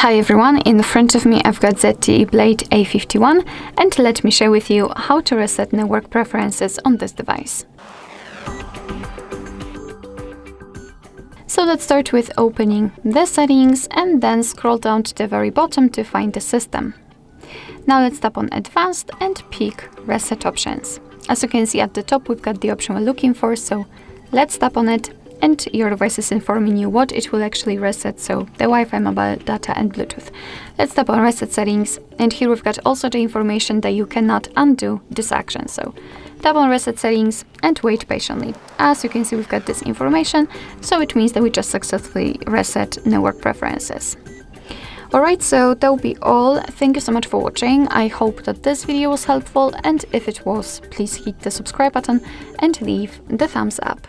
Hi everyone, in front of me I've got ZTE Blade A51 and let me share with you how to reset network preferences on this device. So let's start with opening the settings and then scroll down to the very bottom to find the system. Now let's tap on Advanced and pick Reset Options. As you can see at the top we've got the option we're looking for, so let's tap on it and your device is informing you what it will actually reset, so the Wi-Fi, mobile data and Bluetooth. Let's tap on Reset Settings, and here we've got also the information that you cannot undo this action, so tap on Reset Settings and wait patiently. As you can see we've got this information, so it means that we just successfully reset network preferences. Alright, so that will be all. Thank you so much for watching. I hope that this video was helpful, and if it was, please hit the subscribe button and leave the thumbs up.